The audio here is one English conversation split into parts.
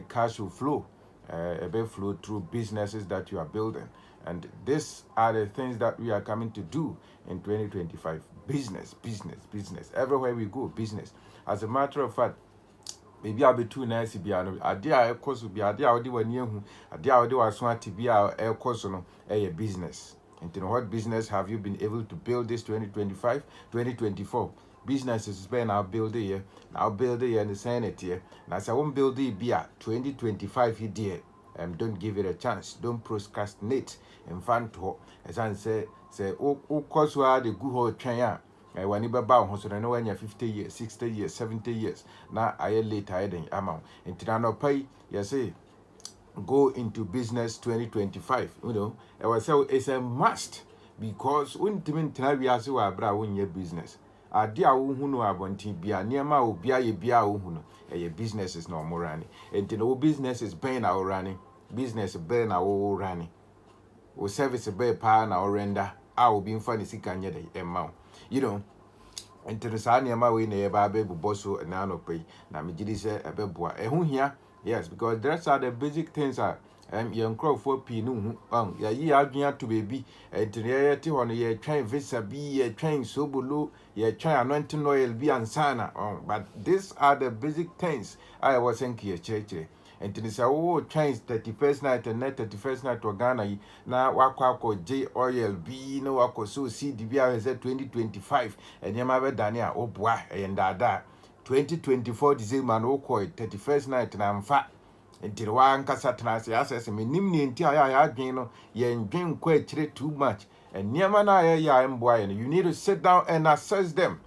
cash will flow, a bit flow through businesses that you are building. And these are the things that we are coming to do in 2025. Business, business, business. Everywhere we go, business. As a matter of fact, maybe I'll be too nice to be an idea, of course, will be idea, I do one year, idea, I do as one to be a course on a business. And you know what business have you been able to build this 2025, 2024? Businesses been I'll build a year, I'll build a year and the Senate here. And as I won't build it be 2025 here. Don't give it a chance. Don't procrastinate. In fact, as I say, course we are the good whole train. When you bow, so I know when you're 50 years, 60 years, 70 years. Now I late I didn't amount. And Tirano pay, you say, go into business 2025. You know, I was say it's a must because when Timin Tinaviasu are brown your business. A dear who know about Tibia, near my Ubia, Bia, who a business is no more running. And no business is paying our running. Business burn our running. Or service a bear power our render. I will be in funny sick and yet a amount. You know, and to the Sanya Mawi near baby bosso and nano pay. Now, me did say a beboa. A who here? Yes, because that's are the basic things are. Young crow for pinu, ya ye are to baby, and to the reality on ye train visa be ye train so below, ye try anointing oil be and sana. But these are the basic things I was saying here, church. And to this, oh, trains 31st night and net 31st night to Ghana. Now, Wako J oil be no wako so see the BRZ 2025 and Yamabe Dania, oh boy, and that 2024 December, no koi 31st night and I'm fat. Until one casatrans, yes, me nimni until I again, ye and quite too much. And Yamana, ya am boy, and you need to sit down and assess them.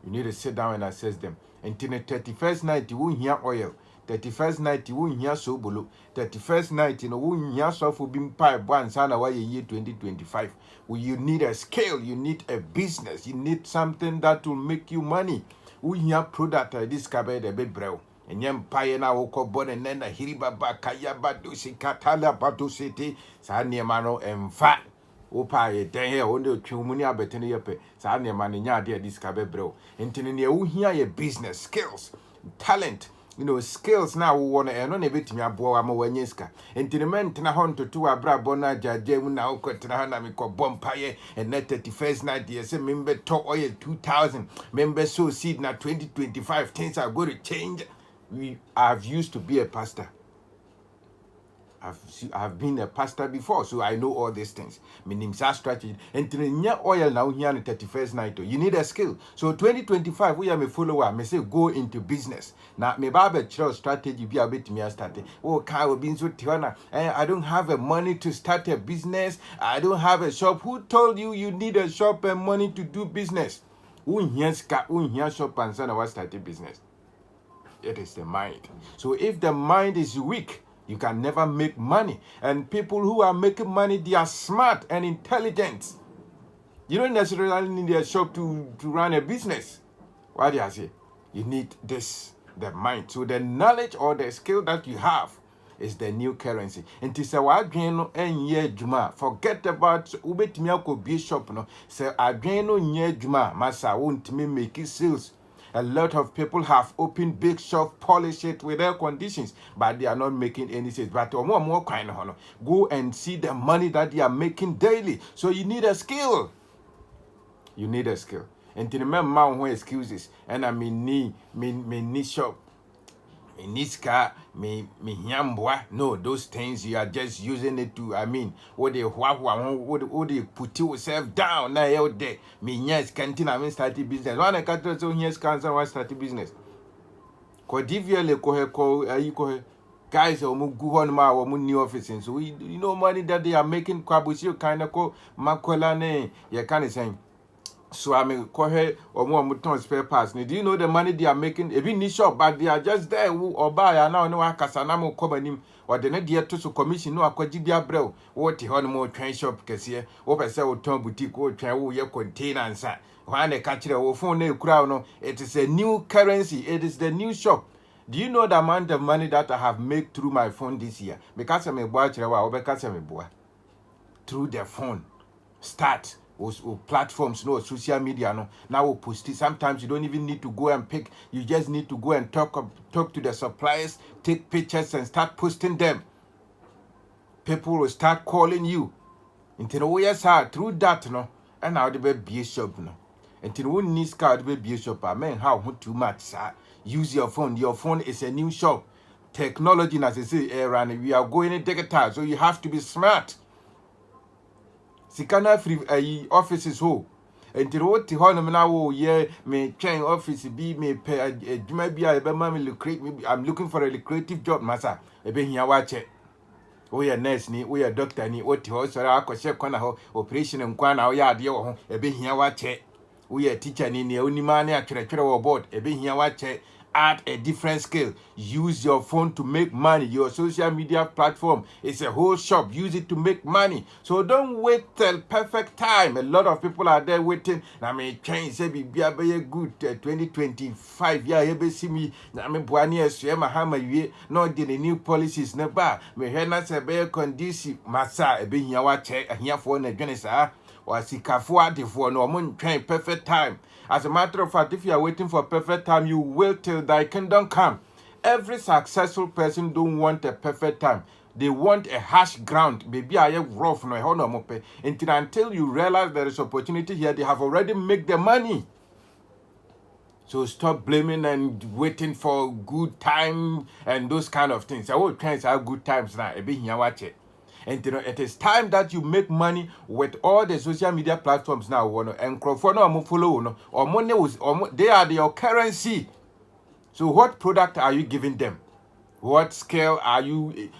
You need to sit down and assess them. Until the 31st night, you won't hear oil. 31st night, you won't hear so below. 31st night, you know, won't hear so for being pipe once and away year 2025. Well, you need a scale, you need a business, you need something that will make you money. We hear product I discovered a bit brow. And yam pie na woko born and then a hiribaba kaya badusi katala badusiti sanya mano and fat. Opa ye den here only chumuni abeteni yepe sanya mani nya dia discover bro. Intini you hear your business skills, talent. You know, skills now we want to earn on a bit me abo ama wenyeska. Intini na hon to two abra bona jaje una oko tina mi ko bompaye and net 31st night yes member to oil 2000 member so seed na 2025 things are going to change. I've used to be a pastor. I've been a pastor before, so I know all these things. Meaning strategy. And to oil now here on the 31st night, you need a skill. So 2025, we are a follower. Me say go into business. Now me babe chill strategy be a bit me started. Oh, Kyle been so tiana. I don't have a money to start a business. I don't have a shop. Who told you you need a shop and money to do business? Who here shop and son of start a business? It is the mind. So if the mind is weak, you can never make money. And people who are making money, they are smart and intelligent. You don't necessarily need a shop to run a business. What do I say? You need this, the mind. So the knowledge or the skill that you have is the new currency. And to say what and juma. Forget about ubetimiako be shop no. Say adreno nye juma. Masa won't me make sales. A lot of people have opened big shop, polish it with their conditions, but they are not making any sales. But more kind of go and see the money that they are making daily. So you need a skill. You need a skill. And to remember my excuses, and I mean me shop. Me niska, me nyambwa. No, those things you are just using it to. I mean, what they put yourself down now out there. Me yes, canteen. I mean, starting business. One I can't so yes, cancer. One starting business. Kodivia le kohe guys. Omu guhon ma omu new office. So you know money that they are making. Kwabushi kind of ko makwela ne. You can't say. So I mean, or more spare parts. Do you know the money they are making? A bit shop, but they are just there or buy and now no casanamo common or the net dear to commission no aquajibia bro. What the more train shop cashier, or I sell tom boutique or travel your container and sa. When they catch or phone crown, it is a new currency, it is the new shop. Do you know the amount of money that I have made through my phone this year? Because I'm a boy, or because I'm a boy. Through the phone. Start. platforms, no social media, no. Now we post it. Sometimes you don't even need to go and pick. You just need to go and talk to the suppliers, take pictures and start posting them. People will start calling you. Until we are through that, no. And now the be a shop, no. Until we need car the be a shop. I mean, how too much, sir. Use your phone. Your phone is a new shop. Technology, as I say, Aaron, we are going in digital, so you have to be smart. Sikana free offices ho. Until what the honor now, yeah, may train office be may pay maybe I lucrate. Maybe I'm looking for a lucrative job, massa. A be here watch it. We are nurse ni, we are doctor ni, what the horse or our corner operation and kwana, we are dear, a be here watch it. We are teacher ni, only money at your board, a be here watch it. At a different scale. Use your phone to make money. Your social media platform is a whole shop. Use it to make money. So don't wait till perfect time. A lot of people are there waiting. I mean, change say be good 2025. Yeah, you see me. I mean, Buani Esema Hama ye not the new policies never. Me hena se be conducive. Masa be here watch here for the Genesis. Or Sikafua for no moon train perfect time. As a matter of fact, if you are waiting for perfect time, you wait till thy kingdom come. Every successful person don't want a perfect time. They want a harsh ground. Maybe I am rough no until you realize there is opportunity here, they have already made the money. So stop blaming and waiting for good time and those kind of things. I will try to have good times now. A bit here watch it. And it is time that you make money with all the social media platforms now. And follow or they are your currency. So what product are you giving them? What scale are you,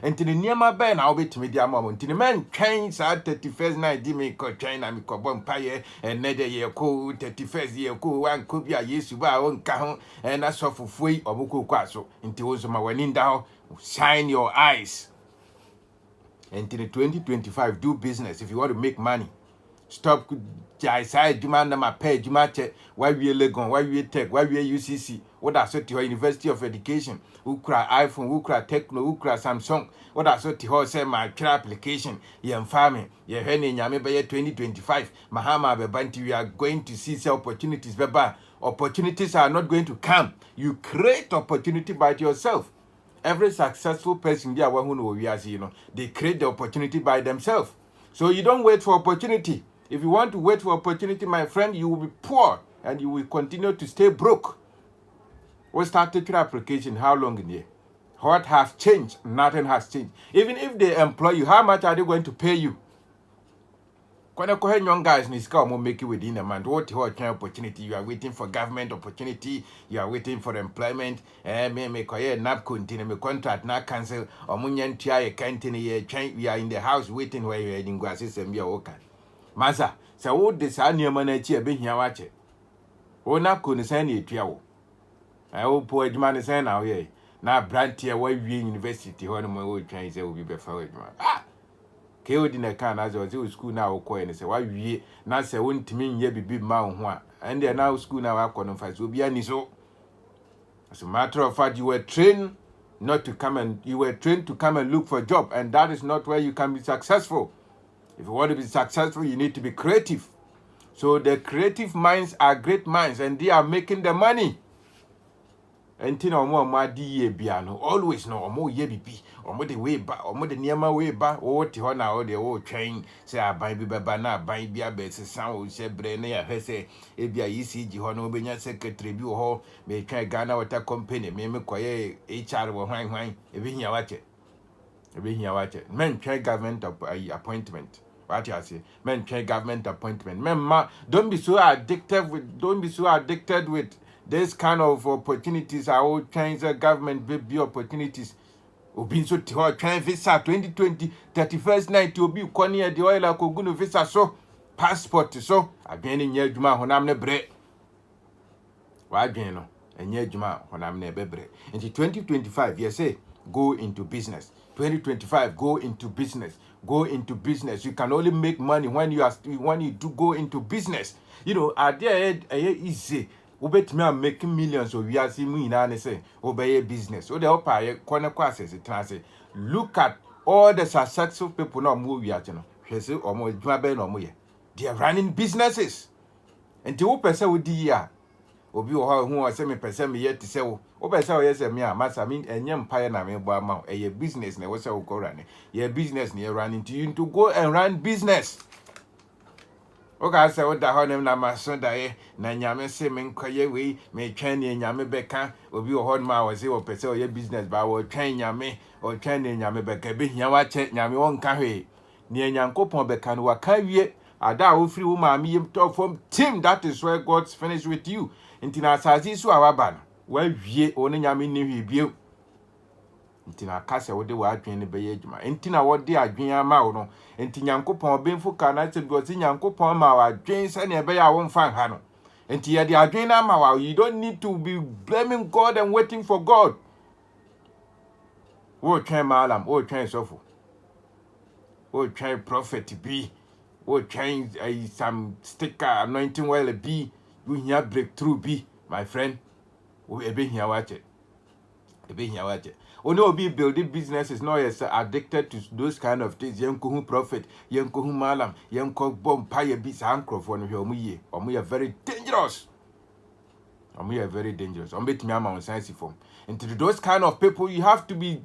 and to the near my band, I'll be to media moment. To the man trains at 31st night, Dimi, China, Miko Bompire, and Nether year co, 31st year co, one could be a yes, you buy one cajon, and that's off of free or Muku Quasso. Into Osama Waninda, shine your eyes. And to the 2025, do business if you want to make money. Stop side demand my pay, Jumache, why we are Legon, why we tech, why we are UCC, what I said to your University of Education, who cry iPhone, who cry Techno, who cry Samsung, what I said to her say my application, yeah, farming, yeah, Henny, Yame by 2025, Mahama Bebanti, we are going to see opportunities, Baba. Opportunities are not going to come. You create opportunity by yourself. Every successful person, they create the opportunity by themselves. So you don't wait for opportunity. If you want to wait for opportunity, my friend, you will be poor and you will continue to stay broke. We started your application, how long in here? What has changed? Nothing has changed. Even if they employ you, how much are they going to pay you? Young guys will make it within a month. What kind of opportunity? You are waiting for government opportunity, you are waiting for employment, me contract now cancel or munyan tia canteen we are in the house waiting where you are in glasses and be a worker. Masa, so what this annual manager be here watch it? Oh, not couldn't send it to you. I will poor man is now here. Now brand tier where we university when my old Chinese will be before it. Keo di na kan as o school na wo and say why wie na say wontimi nye bibi ma ho a and there now school na wa no fa so bia ni so. As a matter of fact, you were trained to come and look for a job, and that is not where you can be successful. If you want to be successful, you need to be creative. So the creative minds are great minds and they are making the money. And tina mo di ye bia no always no mo ye bibi omo de way ba omo de niema way ba o ti ho na o de o twen say aban bi beba na aban bia be sesan o se bre na ya hwese e bia ECG ho no obenya secretary bi ho me twen Ghana Water Company me koye HR wo hwan e bi hia wache men twen government appointment. What you say? Men twen government appointment. Men ma don't be so addicted with this kind of opportunities. I will change the government baby opportunities. Obin so try visa 2020 31st night to be konia the oil akogunu visa so passport so again in adwuma honam ne bre. Wa adwen no enye adwuma honam ne bebre. In 2025 you say go into business. 2025 go into business. Go into business. You can only make money when you do go into business. Are there easy ubetimi am making millions of years mu ina ne say obey business. So the opa corner classes it look at all the successful people no mu wiate no. Hwese omo adwuma be no mo ye. They are running businesses. And to person with the year, obi who was semi person me yet to say, oh, person, yes, me, must I mean, and young pie and I mean, a business, and what's our go running. Your business near running to you to go and run business. Okay, I say what the honor na my son die, Nanyame say, men quiet way, may train in Yame Becca, or be a hard ma or say, or pursue your business, but will train Yame or train in Yame Becca, be Yawa check Yame on carry. Near Yanko Pombecan, what can ye? I doubt free woman, me talk from Tim, that is where God's finished with you. Intina Sazi so our ban. Well, ye only Yami knew he Intina Casa what they were doing the Bayajma. Intina what they are doing a mouno. Inti Yankopon Benfo Cana said was in Yankopon Mawa, James and a bay I won't find Hano. Intia the Adrena Mawa, you don't need to be blaming God and waiting for God. Oh, train Malam, oh, train Sopho. Oh, train prophet to be. Oh, train some sticker anointing while a be. You hear breakthrough be, my friend. Oh, a bit here watch it. A bit here watch it. Oh no, be building businesses no yes addicted to those kind of things. Yanko prophet, yanko malam, yanko bomb pie beats microphone here. We are very dangerous. We are very dangerous. Bet me on science form. And to those kind of people, you have to be,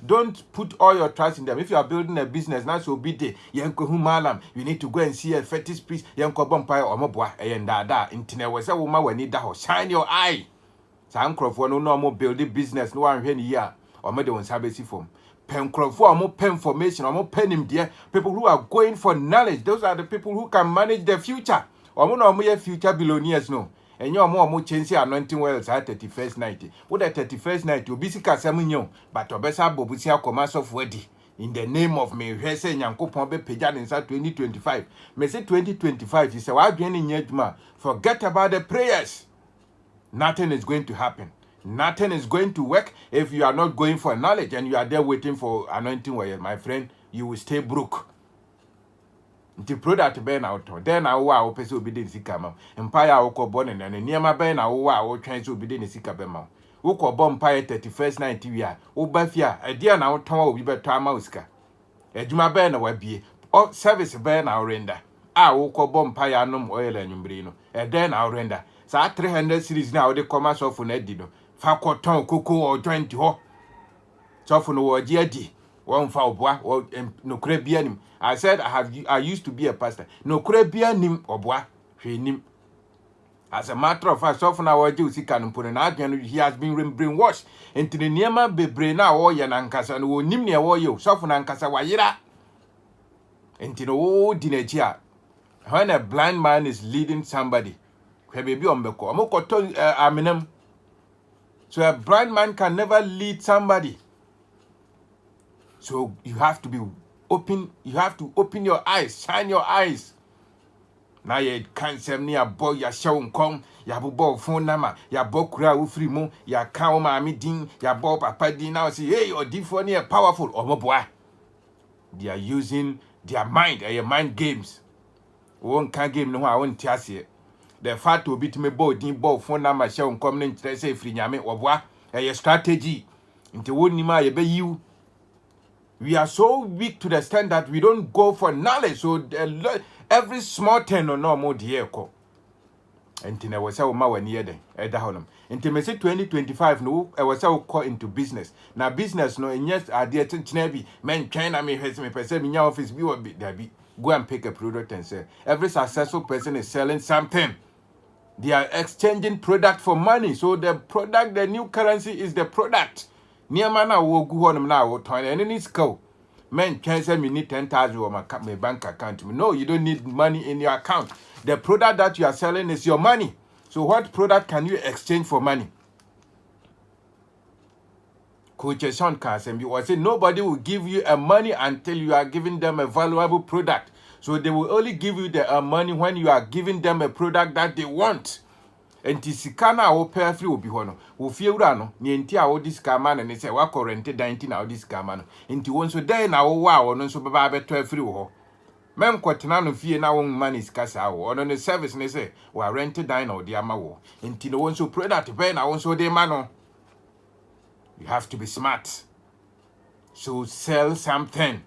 don't put all your trust in them. If you are building a business, not so be the yanko malam, you need to go and see a fetish priest, yanko bomb pie or mobwa, and da. Intine was a woman when need that shine your eye. Microphone no more building business, no one here. Or made on Sabbath form. Pen for more pen formation, or more pen him dear. People who are going for knowledge, those are the people who can manage the future. Or more future billionaires, no. And you're more chance anointing wells at 31st night. What at 31st night, you'll be sick as Samuel, but Obesa Bobusia commerce of Weddy. In the name of me, Hesse and Yankopon Pejan in 2025. May say 2025 is a wild gaining yetma. Forget about the prayers. Nothing is going to happen. Nothing is going to work if you are not going for knowledge and you are there waiting for anointing oil, my friend. You will stay broke. The product burn out. Then I will person be the sikama. Empire oko born and near my burn I will try to be the sikabema. Oko bomb pie 31st night year. Ubafia, a dear now town will be better mouska. A juma burn will be or service burn our render. I oko bomb pie num oil and umbrino. And then I'll render. So 300 series now the commerce of Unedido. Fakoton, Coco, or 20 ho. So for no GD, one foul bois, or no crebianim. I said I used to be a pastor. No crebianim or bois, nim. As a matter of fact, so for now, he can put an argument. He has been brainwashed into the Niema Bebrena or Yanankas and will Nimnia or you, so for Nankasa Wayira. Into the old dinner. When a blind man is leading somebody, baby on the call, so a blind man can never lead somebody. So you have to be open. You have to open your eyes, shine your eyes. Now you can't say me a boy, ya show come, ya bo phone number, ya bo kura free mo, ya cow mammy ding, ya bo papa ding now say, hey, or different near powerful or more boy. They are using their mind, mind games. One can game no, I won't tell you. The fact will be to me both in both phone number show come in to say free yame or what a strategy into wouldn't you. We are so weak to the extent that we don't go for knowledge. So every small thing or no more dear. And I was so my near them at the home. Until me say 2025, no, I was so caught into business. Now business no, and yes, I did Chinese men China me has me person in your office be what be go and pick a product and sell. Every successful person is selling something. They are exchanging product for money. So the product, the new currency is the product. Near man, I will go on now, and any school. Men can say me need 10,000 on my bank account. No, you don't need money in your account. The product that you are selling is your money. So what product can you exchange for money? Coach Sean Kansen, you say nobody will give you a money until you are giving them a valuable product. So they will only give you the money when you are giving them a product that they want. And Tisikana or pair free will be one. Who feel rano, Nientia or this caman and they say, what rented 19 out this caman. Into one so day now, wow, no so baba 12 free. Mem quatinano fear now money is cassa or on the service and they say, well, rented dine or the amawo. Into the one so product, Ben, I also de mano. You have to be smart. So sell something.